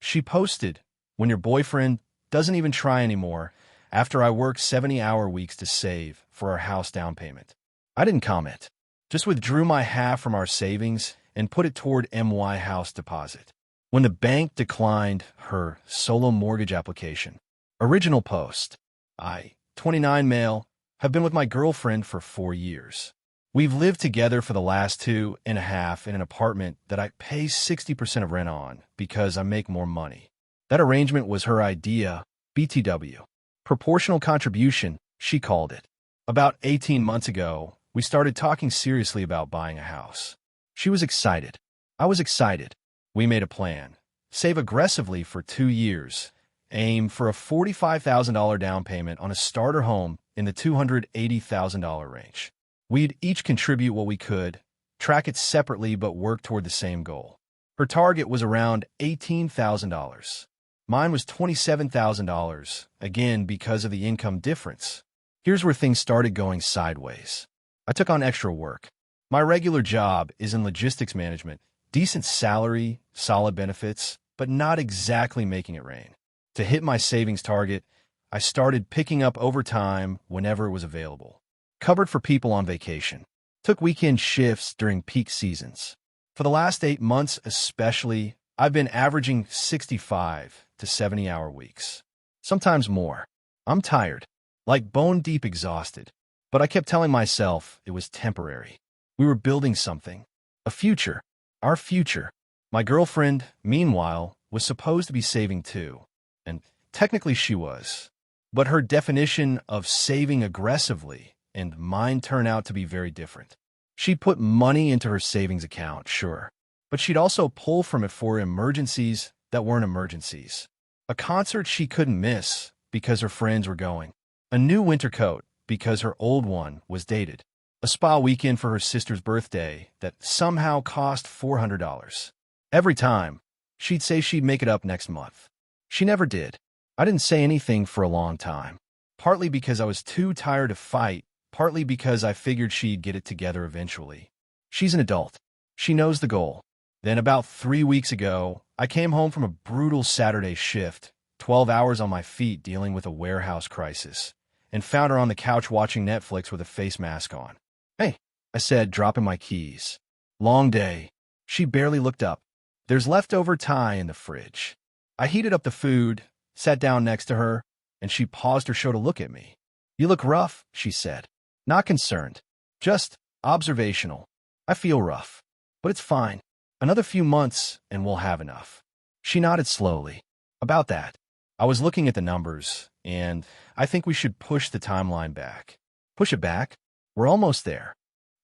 She posted, "When your boyfriend doesn't even try anymore, after I worked 70-hour weeks to save for our house down payment." I didn't comment. Just withdrew my half from our savings and put it toward MY house deposit. When the bank declined her solo mortgage application. Original post. I, 29 male, have been with my girlfriend for 4 years. We've lived together for the last 2.5 in an apartment that I pay 60% of rent on because I make more money. That arrangement was her idea, BTW. Proportional contribution, she called it. About 18 months ago, we started talking seriously about buying a house. She was excited. I was excited. We made a plan. Save aggressively for 2 years. Aim for a $45,000 down payment on a starter home in the $280,000 range. We'd each contribute what we could, track it separately but work toward the same goal. Her target was around $18,000. Mine was $27,000, again because of the income difference. Here's where things started going sideways. I took on extra work. My regular job is in logistics management, decent salary, solid benefits, but not exactly making it rain. To hit my savings target, I started picking up overtime whenever it was available. Covered for people on vacation. Took weekend shifts during peak seasons. For the last 8 months especially, I've been averaging 65 to 70-hour weeks. Sometimes more. I'm tired, like bone-deep exhausted. But I kept telling myself it was temporary. We were building something. A future. Our future. My girlfriend, meanwhile, was supposed to be saving too. And technically she was. But her definition of saving aggressively and mine turned out to be very different. She'd put money into her savings account, sure. But she'd also pull from it for emergencies that weren't emergencies. A concert she couldn't miss because her friends were going. A new winter coat because her old one was dated. A spa weekend for her sister's birthday that somehow cost $400. Every time, she'd say she'd make it up next month. She never did. I didn't say anything for a long time. Partly because I was too tired to fight, partly because I figured she'd get it together eventually. She's an adult. She knows the goal. Then about 3 weeks ago, I came home from a brutal Saturday shift, 12 hours on my feet dealing with a warehouse crisis, and found her on the couch watching Netflix with a face mask on. "Hey," I said, dropping my keys. "Long day." She barely looked up. "There's leftover Thai in the fridge." I heated up the food, sat down next to her, and she paused her show to look at me. "You look rough," she said. Not concerned. Just observational. "I feel rough. But it's fine. Another few months and we'll have enough." She nodded slowly. "About that." I was looking at the numbers, and I think we should push the timeline back. Push it back? We're almost there.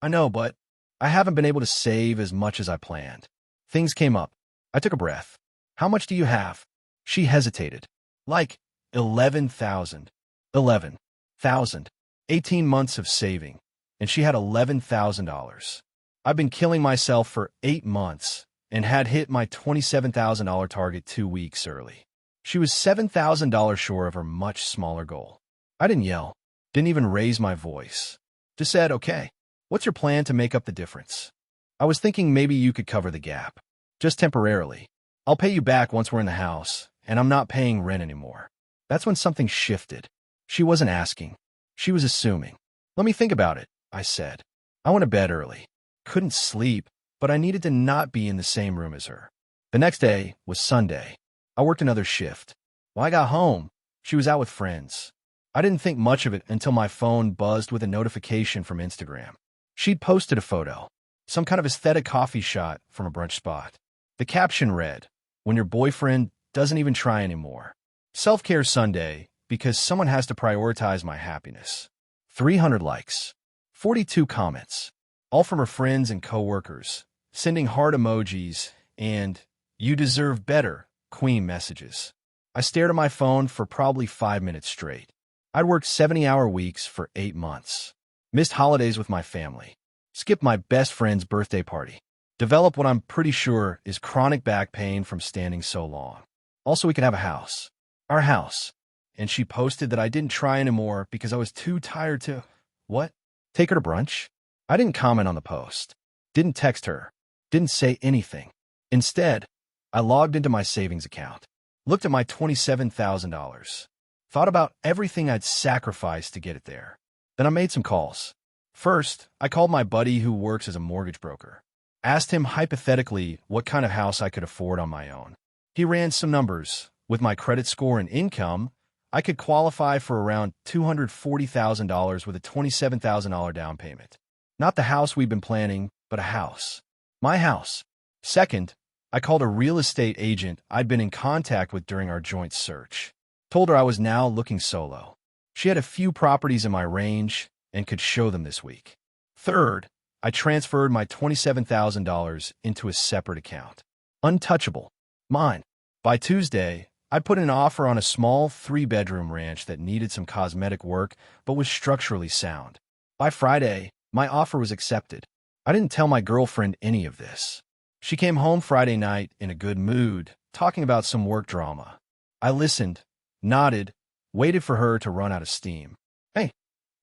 I know, but I haven't been able to save as much as I planned. Things came up. I took a breath. "How much do you have?" She hesitated. "Like 11,000. 11,000. 18 months of saving, and she had $11,000. I've been killing myself for 8 months and had hit my $27,000 target 2 weeks early. She was $7,000 short of her much smaller goal. I didn't yell, didn't even raise my voice. Just said, "Okay, what's your plan to make up the difference?" I was thinking maybe you could cover the gap. Just temporarily. I'll pay you back once we're in the house, and I'm not paying rent anymore. That's when something shifted. She wasn't asking. She was assuming. "Let me think about it," I said. I went to bed early. Couldn't sleep, but I needed to not be in the same room as her. The next day was Sunday. I worked another shift. When I got home, she was out with friends. I didn't think much of it until my phone buzzed with a notification from Instagram. She'd posted a photo, some kind of aesthetic coffee shot from a brunch spot. The caption read, "When your boyfriend doesn't even try anymore. Self-care Sunday because someone has to prioritize my happiness." 300 likes. 42 comments. All from her friends and coworkers, sending heart emojis and "You deserve better" queen messages. I stared at my phone for probably 5 minutes straight. I'd worked 70-hour weeks for 8 months. Missed holidays with my family. Skipped my best friend's birthday party. Developed what I'm pretty sure is chronic back pain from standing so long. Also, we could have a house. Our house. And she posted that I didn't try anymore because I was too tired to... What? Take her to brunch? I didn't comment on the post. Didn't text her. Didn't say anything. Instead, I logged into my savings account. Looked at my $27,000. Thought about everything I'd sacrificed to get it there. Then I made some calls. First, I called my buddy who works as a mortgage broker. Asked him hypothetically what kind of house I could afford on my own. He ran some numbers. With my credit score and income, I could qualify for around $240,000 with a $27,000 down payment. Not the house we've been planning, but a house. My house. Second, I called a real estate agent I'd been in contact with during our joint search. Told her I was now looking solo. She had a few properties in my range and could show them this week. Third, I transferred my $27,000 into a separate account. Untouchable. Mine. By Tuesday, I put an offer on a small 3-bedroom ranch that needed some cosmetic work but was structurally sound. By Friday, my offer was accepted. I didn't tell my girlfriend any of this. She came home Friday night in a good mood, talking about some work drama. I listened, nodded, waited for her to run out of steam. "Hey,"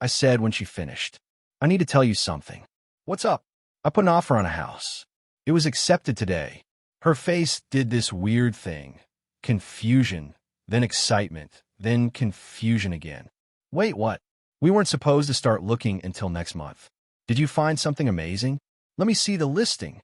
I said when she finished. "I need to tell you something." "What's up?" "I put an offer on a house. It was accepted today." Her face did this weird thing. Confusion, then excitement, then confusion again. "Wait, what? We weren't supposed to start looking until next month. Did you find something amazing? Let me see the listing."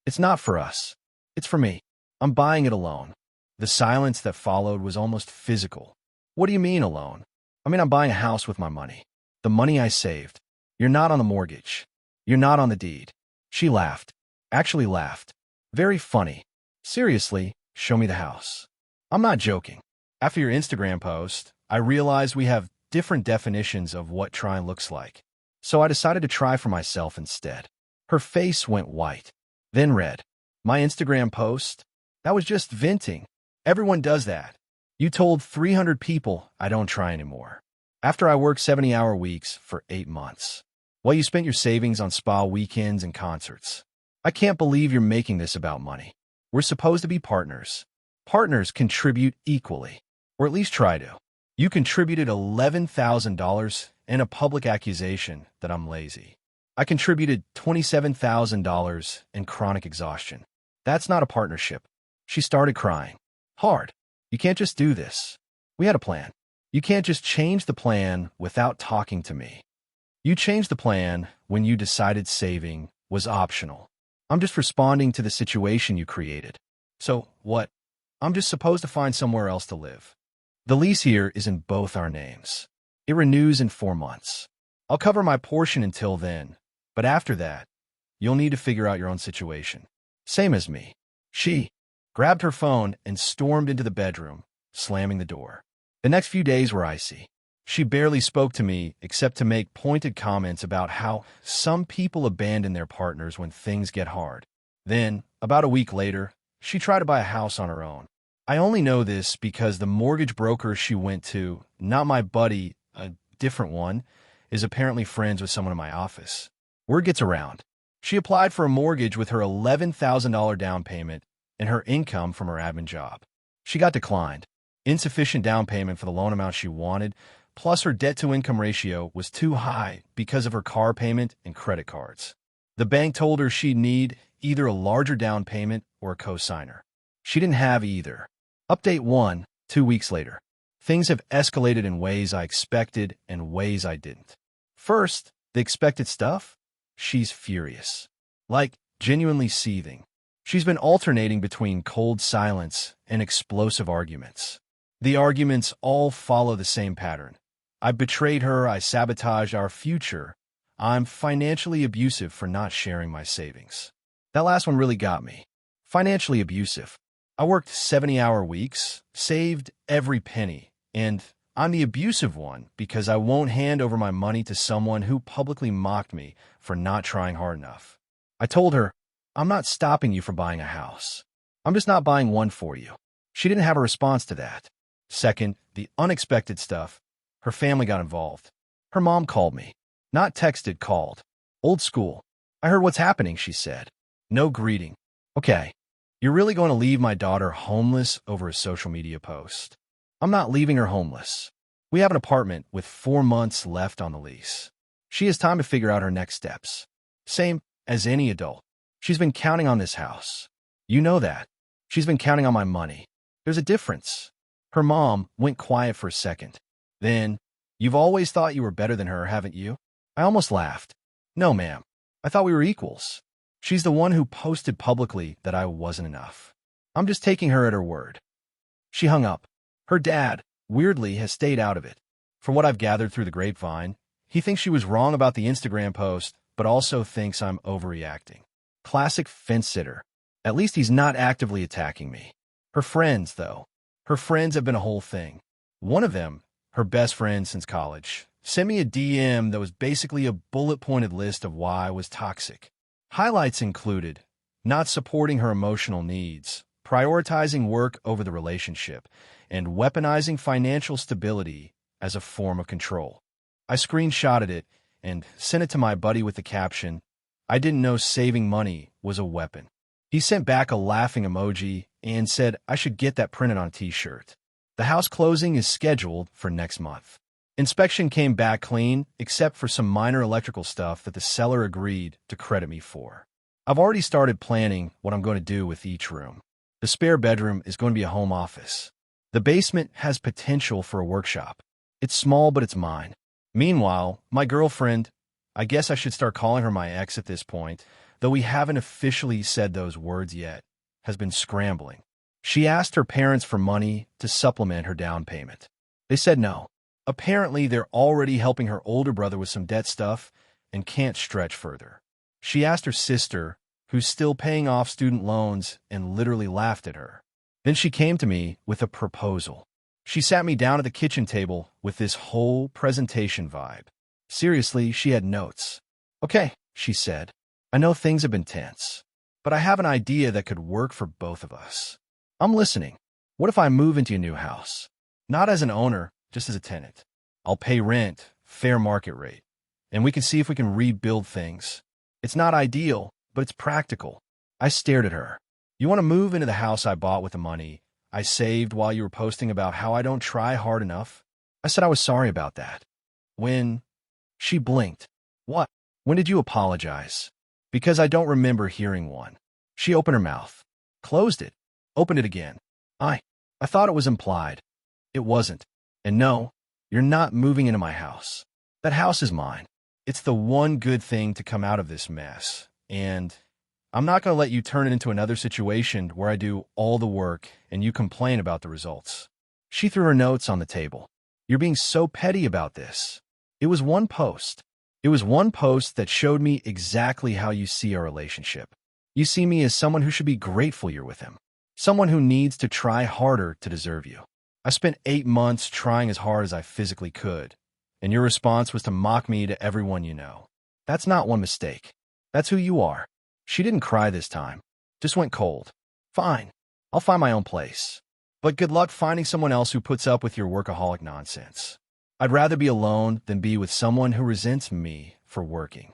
"It's not for us. It's for me. I'm buying it alone." The silence that followed was almost physical. "What do you mean alone?" "I mean, I'm buying a house with my money. The money I saved. You're not on the mortgage. You're not on the deed." She laughed. Actually laughed. Very funny. "Seriously, show me the house." "I'm not joking. After your Instagram post, I realized we have different definitions of what trying looks like. So I decided to try for myself instead." Her face went white, then red. "My Instagram post? That was just venting. Everyone does that. You told 300 people I don't try anymore. After I worked 70-hour weeks for 8 months. Well, you spent your savings on spa weekends and concerts. I can't believe you're making this about money. We're supposed to be partners. Partners contribute equally. Or at least try to. You contributed $11,000 and a public accusation that I'm lazy. I contributed $27,000 and chronic exhaustion. That's not a partnership." She started crying. "Hard. You can't just do this. We had a plan. You can't just change the plan without talking to me. You changed the plan when you decided saving was optional. I'm just responding to the situation you created. So, what? I'm just supposed to find somewhere else to live. The lease here is in both our names. It renews in 4 months. I'll cover my portion until then, but after that, you'll need to figure out your own situation. Same as me." She grabbed her phone and stormed into the bedroom, slamming the door. The next few days were icy. She barely spoke to me except to make pointed comments about how some people abandon their partners when things get hard. Then, about a week later, she tried to buy a house on her own. I only know this because the mortgage broker she went to, not my buddy, a different one, is apparently friends with someone in my office. Word gets around. She applied for a mortgage with her $11,000 down payment and her income from her admin job. She got declined. Insufficient down payment for the loan amount she wanted, plus her debt-to-income ratio was too high because of her car payment and credit cards. The bank told her she'd need either a larger down payment or a co-signer. She didn't have either. Update 1, 2 weeks later. Things have escalated in ways I expected and ways I didn't. First, the expected stuff? She's furious. Like, genuinely seething. She's been alternating between cold silence and explosive arguments. The arguments all follow the same pattern. I betrayed her, I sabotaged our future. I'm financially abusive for not sharing my savings. That last one really got me. Financially abusive. I worked 70-hour weeks, saved every penny, and I'm the abusive one because I won't hand over my money to someone who publicly mocked me for not trying hard enough. I told her, "I'm not stopping you from buying a house. I'm just not buying one for you." She didn't have a response to that. Second, the unexpected stuff. Her family got involved. Her mom called me. Not texted, called. Old school. "I heard what's happening," she said. No greeting. "Okay, you're really going to leave my daughter homeless over a social media post?" "I'm not leaving her homeless. We have an apartment with 4 months left on the lease. She has time to figure out her next steps. Same as any adult. She's been counting on this house. You know that. She's been counting on my money. There's a difference. Her mom went quiet for a second. Then, you've always thought you were better than her, haven't you? I almost laughed. No, ma'am. I thought we were equals. She's the one who posted publicly that I wasn't enough. I'm just taking her at her word. She hung up. Her dad, weirdly, has stayed out of it. From what I've gathered through the grapevine, he thinks she was wrong about the Instagram post, but also thinks I'm overreacting. Classic fence-sitter. At least he's not actively attacking me. Her friends, though. Her friends have been a whole thing. One of them, her best friend since college, sent me a DM that was basically a bullet-pointed list of why I was toxic. Highlights included not supporting her emotional needs, prioritizing work over the relationship, and weaponizing financial stability as a form of control. I screenshotted it and sent it to my buddy with the caption, "I didn't know saving money was a weapon." He sent back a laughing emoji and said I should get that printed on a t-shirt. The house closing is scheduled for next month. Inspection came back clean, except for some minor electrical stuff that the seller agreed to credit me for. I've already started planning what I'm going to do with each room. The spare bedroom is going to be a home office. The basement has potential for a workshop. It's small, but it's mine. Meanwhile, my girlfriend, I guess I should start calling her my ex at this point, though we haven't officially said those words yet, has been scrambling. She asked her parents for money to supplement her down payment. They said no. Apparently, they're already helping her older brother with some debt stuff and can't stretch further. She asked her sister, who's still paying off student loans, and literally laughed at her. Then she came to me with a proposal. She sat me down at the kitchen table with this whole presentation vibe. Seriously, she had notes. "Okay," she said. "I know things have been tense, but I have an idea that could work for both of us. I'm listening. What if I move into a new house? Not as an owner, just as a tenant. I'll pay rent, fair market rate, and we can see if we can rebuild things. It's not ideal, but it's practical." I stared at her. "You want to move into the house I bought with the money I saved while you were posting about how I don't try hard enough?" I said I was sorry about that. "When?" She blinked. "What? When did you apologize?" "Because I don't remember hearing one." She opened her mouth, closed it, opened it again. I thought it was implied. It wasn't. And no, you're not moving into my house. That house is mine. It's the one good thing to come out of this mess. And I'm not going to let you turn it into another situation where I do all the work and you complain about the results. She threw her notes on the table. "You're being so petty about this." It was one post. It was one post that showed me exactly how you see our relationship. You see me as someone who should be grateful you're with him. Someone who needs to try harder to deserve you. I spent 8 months trying as hard as I physically could, and your response was to mock me to everyone you know. That's not one mistake. That's who you are. She didn't cry this time. Just went cold. "Fine. I'll find my own place. But good luck finding someone else who puts up with your workaholic nonsense. I'd rather be alone than be with someone who resents me for working."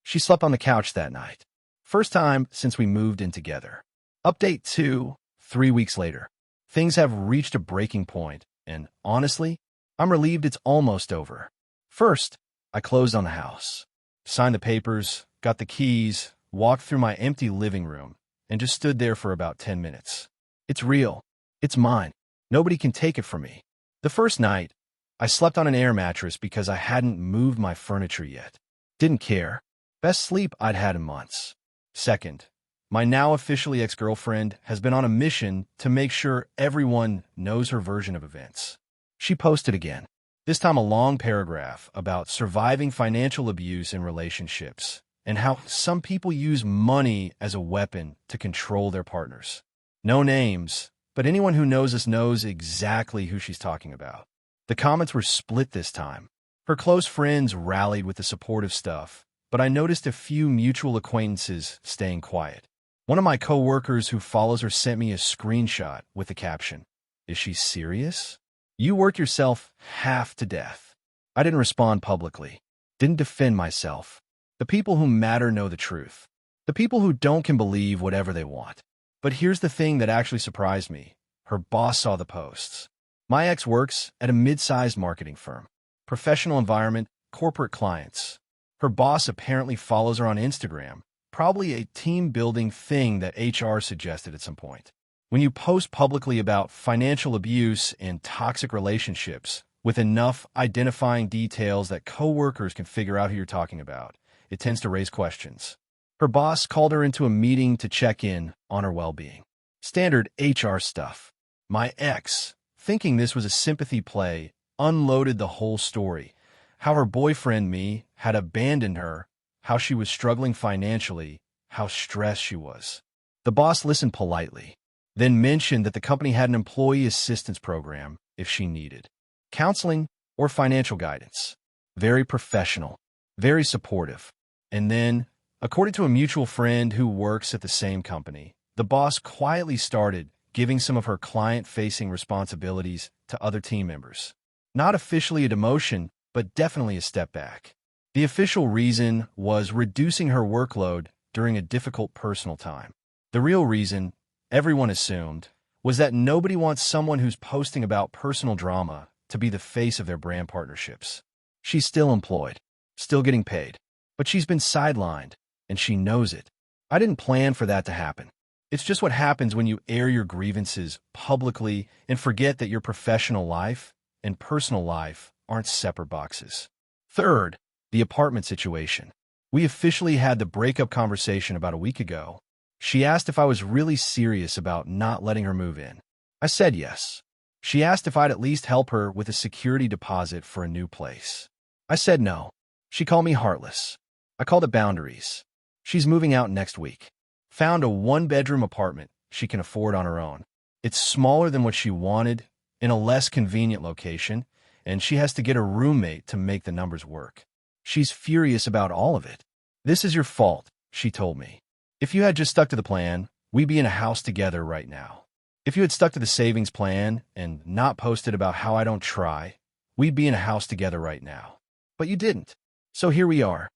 She slept on the couch that night. First time since we moved in together. Update 2, 3 weeks later. Things have reached a breaking point, and honestly, I'm relieved it's almost over. First, I closed on the house. Signed the papers, got the keys, walked through my empty living room, and just stood there for about 10 minutes. It's real. It's mine. Nobody can take it from me. The first night, I slept on an air mattress because I hadn't moved my furniture yet. Didn't care. Best sleep I'd had in months. Second, my now officially ex-girlfriend has been on a mission to make sure everyone knows her version of events. She posted again, this time a long paragraph about surviving financial abuse in relationships and how some people use money as a weapon to control their partners. No names, but anyone who knows us knows exactly who she's talking about. The comments were split this time. Her close friends rallied with the supportive stuff, but I noticed a few mutual acquaintances staying quiet. One of my coworkers who follows her sent me a screenshot with the caption, "Is she serious? You work yourself half to death." I didn't respond publicly. Didn't defend myself. The people who matter know the truth. The people who don't can believe whatever they want. But here's the thing that actually surprised me. Her boss saw the posts. My ex works at a mid-sized marketing firm. Professional environment, corporate clients. Her boss apparently follows her on Instagram. Probably a team-building thing that HR suggested at some point. When you post publicly about financial abuse and toxic relationships with enough identifying details that coworkers can figure out who you're talking about, it tends to raise questions. Her boss called her into a meeting to check in on her well-being. Standard HR stuff. My ex, thinking this was a sympathy play, unloaded the whole story. How her boyfriend, me, had abandoned her, how she was struggling financially, how stressed she was. The boss listened politely, then mentioned that the company had an employee assistance program if she needed counseling or financial guidance. Very professional, very supportive. And then, according to a mutual friend who works at the same company, the boss quietly started giving some of her client-facing responsibilities to other team members. Not officially a demotion, but definitely a step back. The official reason was reducing her workload during a difficult personal time. The real reason, everyone assumed, was that nobody wants someone who's posting about personal drama to be the face of their brand partnerships. She's still employed, still getting paid, but she's been sidelined, and she knows it. I didn't plan for that to happen. It's just what happens when you air your grievances publicly and forget that your professional life and personal life aren't separate boxes. Third, the apartment situation. We officially had the breakup conversation about a week ago. She asked if I was really serious about not letting her move in. I said yes. She asked if I'd at least help her with a security deposit for a new place. I said no. She called me heartless. I called it boundaries. She's moving out next week. Found a one-bedroom apartment she can afford on her own. It's smaller than what she wanted, in a less convenient location, and she has to get a roommate to make the numbers work. She's furious about all of it. This is your fault, she told me. If you had just stuck to the plan, we'd be in a house together right now. If you had stuck to the savings plan and not posted about how I don't try, we'd be in a house together right now. But you didn't. So here we are.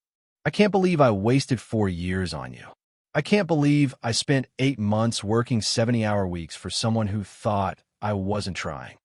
I can't believe I wasted 4 years on you. I can't believe I spent 8 months working 70-hour weeks for someone who thought I wasn't trying.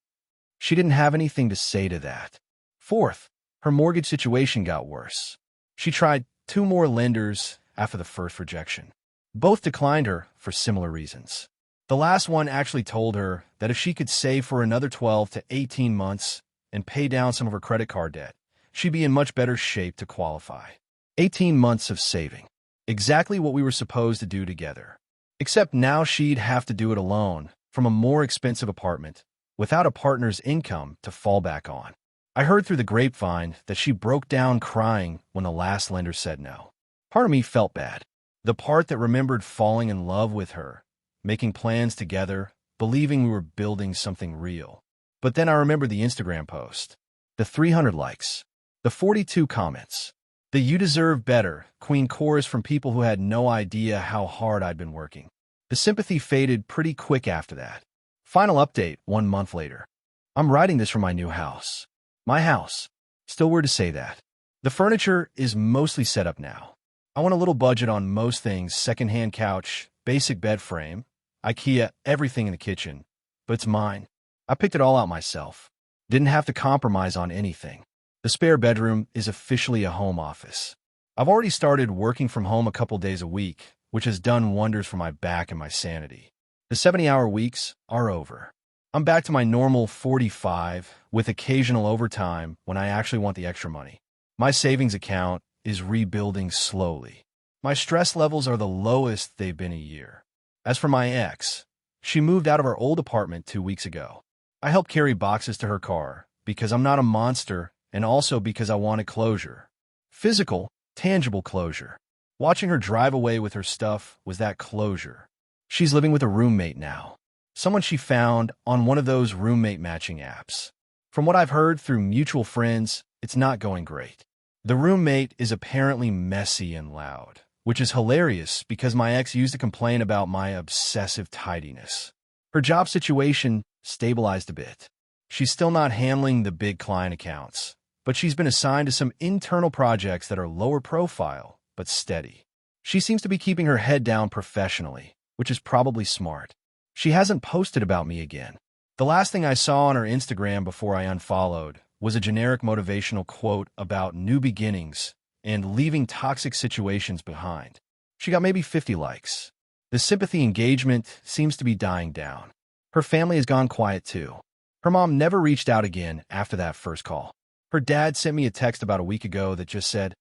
She didn't have anything to say to that. Fourth, her mortgage situation got worse. She tried 2 more lenders after the first rejection. Both declined her for similar reasons. The last one actually told her that if she could save for another 12 to 18 months and pay down some of her credit card debt, she'd be in much better shape to qualify. 18 months of saving. Exactly what we were supposed to do together. Except now she'd have to do it alone, from a more expensive apartment, without a partner's income to fall back on. I heard through the grapevine that she broke down crying when the last lender said no. Part of me felt bad. The part that remembered falling in love with her, making plans together, believing we were building something real. But then I remembered the Instagram post, the 300 likes, the 42 comments, the "you deserve better" queen chorus from people who had no idea how hard I'd been working. The sympathy faded pretty quick after that. Final update 1 month later. I'm writing this from my new house. My house. Still weird to say that. The furniture is mostly set up now. I want a little budget on most things: secondhand couch, basic bed frame, IKEA, everything in the kitchen. But it's mine. I picked it all out myself. Didn't have to compromise on anything. The spare bedroom is officially a home office. I've already started working from home a couple days a week, which has done wonders for my back and my sanity. The 70-hour weeks are over. I'm back to my normal 45 with occasional overtime when I actually want the extra money. My savings account is rebuilding slowly. My stress levels are the lowest they've been in a year. As for my ex, she moved out of her old apartment 2 weeks ago. I helped carry boxes to her car because I'm not a monster, and also because I wanted closure. Physical, tangible closure. Watching her drive away with her stuff was that closure. She's living with a roommate now. Someone she found on one of those roommate matching apps. From what I've heard through mutual friends, it's not going great. The roommate is apparently messy and loud, which is hilarious because my ex used to complain about my obsessive tidiness. Her job situation stabilized a bit. She's still not handling the big client accounts, but she's been assigned to some internal projects that are lower profile, but steady. She seems to be keeping her head down professionally, which is probably smart. She hasn't posted about me again. The last thing I saw on her Instagram before I unfollowed was a generic motivational quote about new beginnings and leaving toxic situations behind. She got maybe 50 likes. The sympathy engagement seems to be dying down. Her family has gone quiet too. Her mom never reached out again after that first call. Her dad sent me a text about a week ago that just said,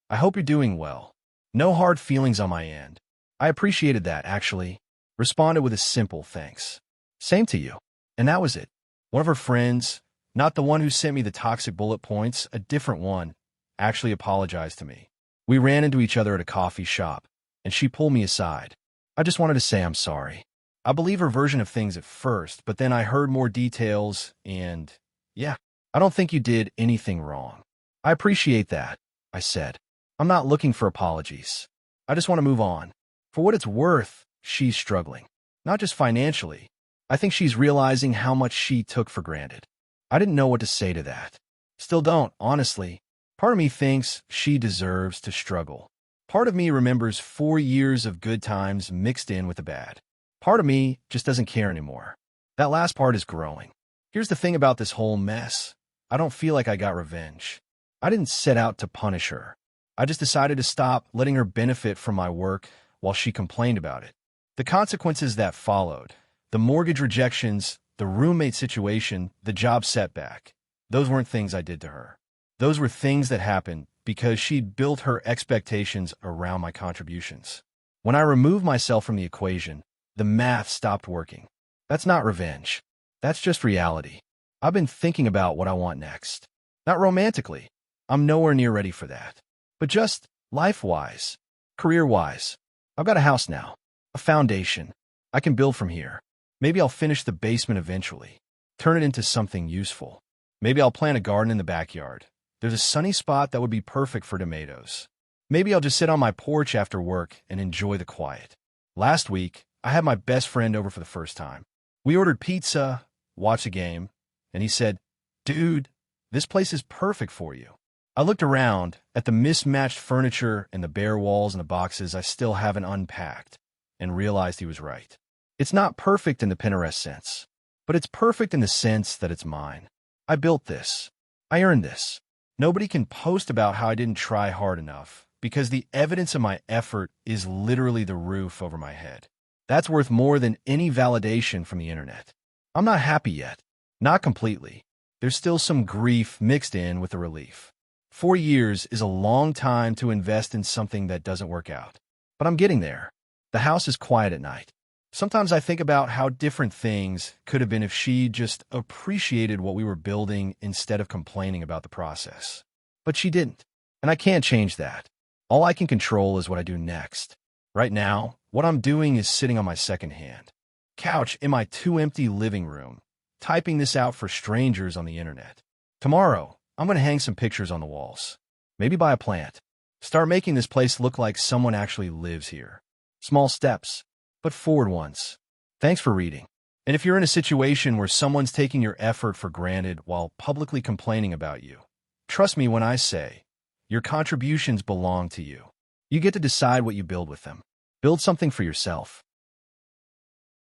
"I hope you're doing well. No hard feelings on my end." I appreciated that, actually. Responded with a simple thanks. "Same to you." And that was it. One of her friends, not the one who sent me the toxic bullet points, a different one, actually apologized to me. We ran into each other at a coffee shop, and she pulled me aside. I just wanted to say I'm sorry. I believe her version of things at first, but then I heard more details, and yeah, I don't think you did anything wrong. "I appreciate that," I said. "I'm not looking for apologies. I just want to move on." For what it's worth, she's struggling. Not just financially. I think she's realizing how much she took for granted. I didn't know what to say to that. Still don't, honestly. Part of me thinks she deserves to struggle. Part of me remembers 4 years of good times mixed in with the bad. Part of me just doesn't care anymore. That last part is growing. Here's the thing about this whole mess. I don't feel like I got revenge. I didn't set out to punish her. I just decided to stop letting her benefit from my work while she complained about it. The consequences that followed, the mortgage rejections, the roommate situation, the job setback, those weren't things I did to her. Those were things that happened because she'd built her expectations around my contributions. When I removed myself from the equation, the math stopped working. That's not revenge. That's just reality. I've been thinking about what I want next. Not romantically. I'm nowhere near ready for that. But just life-wise, career-wise. I've got a house now, a foundation. I can build from here. Maybe I'll finish the basement eventually, turn it into something useful. Maybe I'll plant a garden in the backyard. There's a sunny spot that would be perfect for tomatoes. Maybe I'll just sit on my porch after work and enjoy the quiet. Last week, I had my best friend over for the first time. We ordered pizza, watched a game, and he said, "Dude, this place is perfect for you." I looked around at the mismatched furniture and the bare walls and the boxes I still haven't unpacked and realized he was right. It's not perfect in the Pinterest sense, but it's perfect in the sense that it's mine. I built this. I earned this. Nobody can post about how I didn't try hard enough because the evidence of my effort is literally the roof over my head. That's worth more than any validation from the internet. I'm not happy yet. Not completely. There's still some grief mixed in with the relief. 4 years is a long time to invest in something that doesn't work out. But I'm getting there. The house is quiet at night. Sometimes I think about how different things could have been if she just appreciated what we were building instead of complaining about the process. But she didn't. And I can't change that. All I can control is what I do next. Right now, what I'm doing is sitting on my second-hand couch in my too-empty living room, typing this out for strangers on the internet. Tomorrow, I'm going to hang some pictures on the walls. Maybe buy a plant. Start making this place look like someone actually lives here. Small steps, but forward ones. Thanks for reading. And if you're in a situation where someone's taking your effort for granted while publicly complaining about you, trust me when I say, your contributions belong to you. You get to decide what you build with them. Build something for yourself.